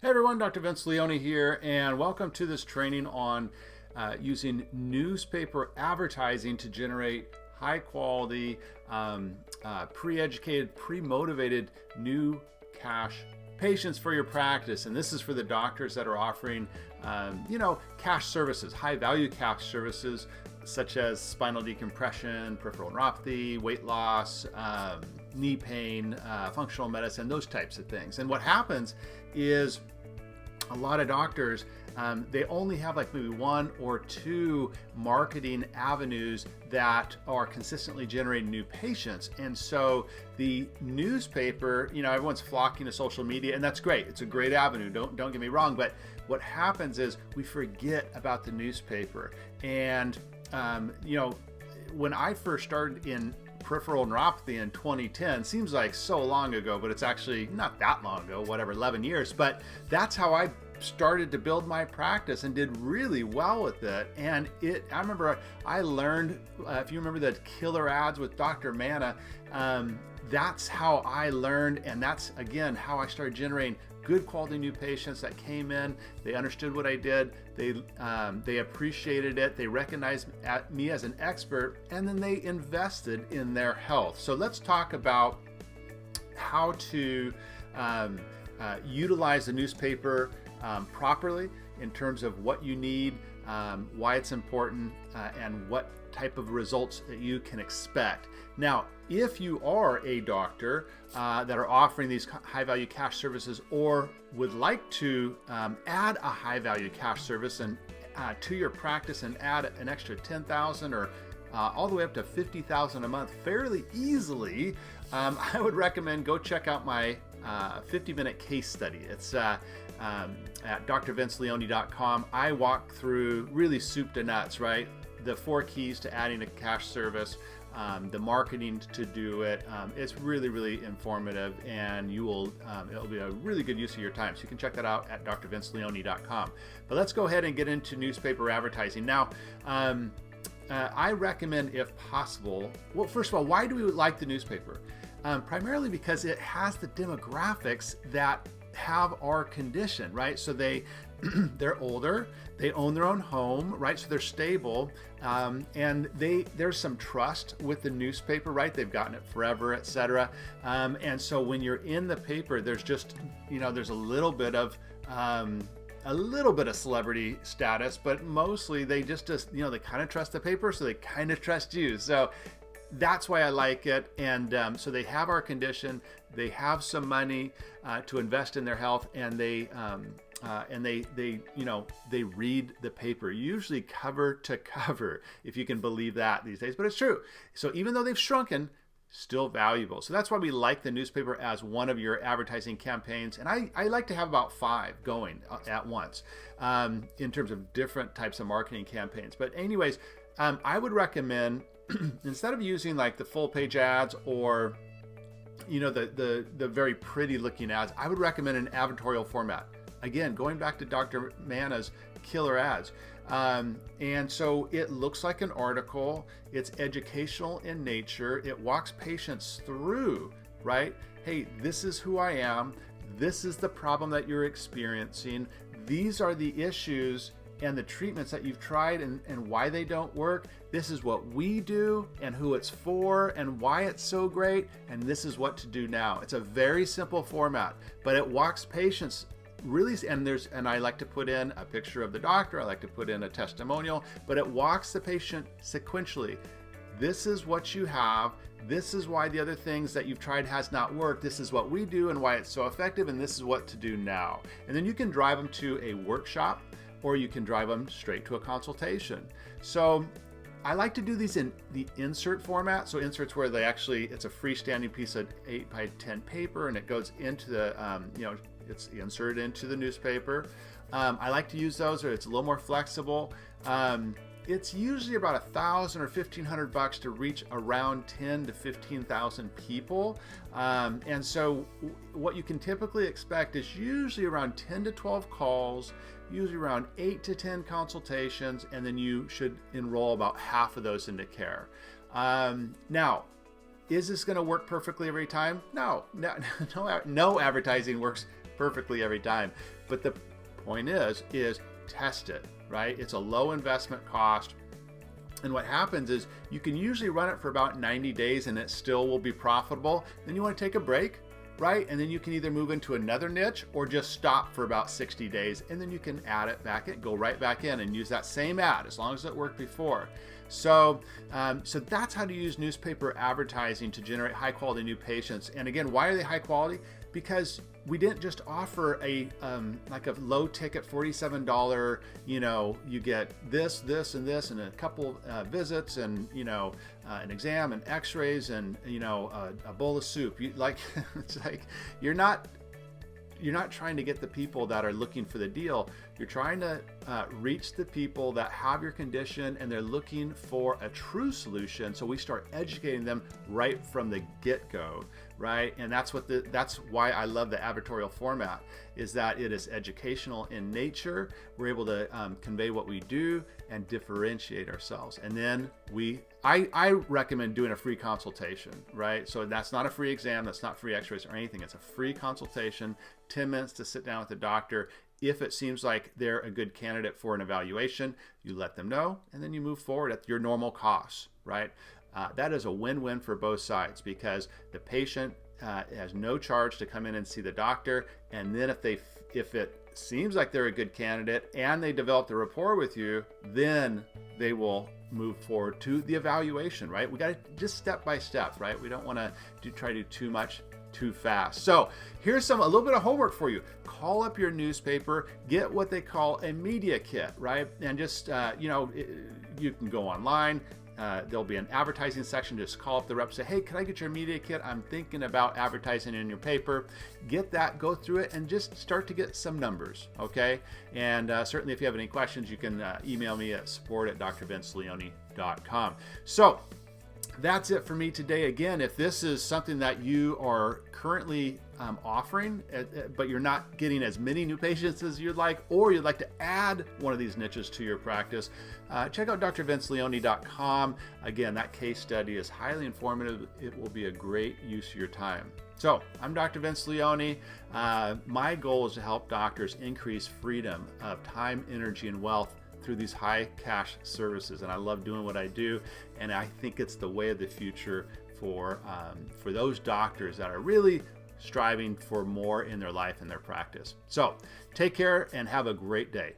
Hey everyone, Dr. Vince Leone here, and welcome to this training on using newspaper advertising to generate high quality, pre-educated, pre-motivated new cash patients for your practice. And this is for the doctors that are offering, cash services, high value cash services, such as spinal decompression, peripheral neuropathy, weight loss, knee pain, functional medicine, those types of things. And what happens is a lot of doctors, they only have like maybe one or two marketing avenues that are consistently generating new patients. And so the newspaper, everyone's flocking to social media, and that's great. It's a great avenue. Don't get me wrong. But what happens is we forget about the newspaper. And, when I first started in peripheral neuropathy in 2010, seems like so long ago, but it's actually not that long ago, 11 years. But that's how I started to build my practice and did really well with it. And I remember I learned, if you remember the killer ads with Dr. Manna, that's how I learned. And that's, again, how I started generating good quality new patients that came in. They understood what I did. They appreciated it. They recognized me as an expert, and then they invested in their health. So let's talk about how to utilize the newspaper properly in terms of what you need, why it's important, and what type of results that you can expect. Now, if you are a doctor that are offering these high-value cash services, or would like to add a high-value cash service and to your practice and add an extra $10,000 or all the way up to $50,000 a month fairly easily, I would recommend go check out my 50-minute case study. It's at drvinceleone.com. I walk through really soup to nuts, right? The 4 keys to adding a cash service, the marketing to do it. It's really, really informative, and it'll be a really good use of your time. So you can check that out at drvinceleone.com. But let's go ahead and get into newspaper advertising. Now, I recommend, if possible, well, first of all, why do we like the newspaper? Primarily because it has the demographics that have our condition, right? So they're older, they own their own home, right? So they're stable, and there's some trust with the newspaper, right? They've gotten it forever, etc. And so when you're in the paper, there's just, there's a little bit of celebrity status, but mostly they just they kind of trust the paper, so they kind of trust you. So that's why I like it. And so they have our condition, they have some money to invest in their health, and they read the paper, usually cover to cover, if you can believe that these days. But it's true. So even though they've shrunken, still valuable. So that's why we like the newspaper as one of your advertising campaigns. And I like to have about 5 going at once in terms of different types of marketing campaigns. But anyways, I would recommend, instead of using like the full page ads or the very pretty looking ads, I would recommend an advertorial format. Again, going back to Dr. Manna's killer ads. And so it looks like an article, it's educational in nature, it walks patients through, right? Hey, this is who I am, this is the problem that you're experiencing, these are the issues and the treatments that you've tried and why they don't work. This is what we do and who it's for and why it's so great, and this is what to do now. It's a very simple format, but it walks patients really, and I like to put in a picture of the doctor, I like to put in a testimonial, but it walks the patient sequentially. This is what you have, this is why the other things that you've tried has not worked, this is what we do and why it's so effective, and this is what to do now. And then you can drive them to a workshop, or you can drive them straight to a consultation. So I like to do these in the insert format. So inserts where it's a freestanding piece of 8x10 paper, and it goes into the, it's inserted into the newspaper. I like to use those, or it's a little more flexible. It's usually about $1,000 or $1,500 to reach around 10 to 15,000 people. And so what you can typically expect is usually around 10 to 12 calls, usually around 8 to 10 consultations, and then you should enroll about half of those into care. Now, is this going to work perfectly every time? No advertising works perfectly every time. But the point is test it, right? It's a low investment cost. And what happens is you can usually run it for about 90 days and it still will be profitable. Then you want to take a break, right? And then you can either move into another niche or just stop for about 60 days. And then you can add it back in, go right back in and use that same ad as long as it worked before. So that's how to use newspaper advertising to generate high quality new patients. And again, why are they high quality? Because we didn't just offer a like a low ticket $47, you get this, and this, and a couple visits, and an exam and x-rays, and a bowl of soup. It's like you're not trying to get the people that are looking for the deal. You're trying to reach the people that have your condition and they're looking for a true solution. So we start educating them right from the get-go, right? And that's why I love the advertorial format, is that it is educational in nature. We're able to convey what we do and differentiate ourselves. And then I recommend doing a free consultation, right? So that's not a free exam, that's not free x-rays or anything. It's a free consultation, 10 minutes to sit down with the doctor. If it seems like they're a good candidate for an evaluation, you let them know, and then you move forward at your normal costs, right? That is a win-win for both sides, because the patient has no charge to come in and see the doctor, and then if it seems like they're a good candidate and they develop the rapport with you, then they will move forward to the evaluation, right? We got to just step by step, right? We don't want to try to do too much too fast. So here's a little bit of homework for you. Call up your newspaper, get what they call a media kit, right? And just, you can go online. There'll be an advertising section. Just call up the rep, say, hey, can I get your media kit? I'm thinking about advertising in your paper. Get that, go through it, and just start to get some numbers, okay? And certainly if you have any questions, you can email me at support@drvinceleone.com. So that's it for me today. Again, if this is something that you are currently offering, but you're not getting as many new patients as you'd like, or you'd like to add one of these niches to your practice, check out drvinceleone.com. Again, that case study is highly informative. It will be a great use of your time. So I'm Dr. Vince Leone. My goal is to help doctors increase freedom of time, energy, and wealth through these high cash services, and I love doing what I do, and I think it's the way of the future for those doctors that are really striving for more in their life and their practice. So take care and have a great day.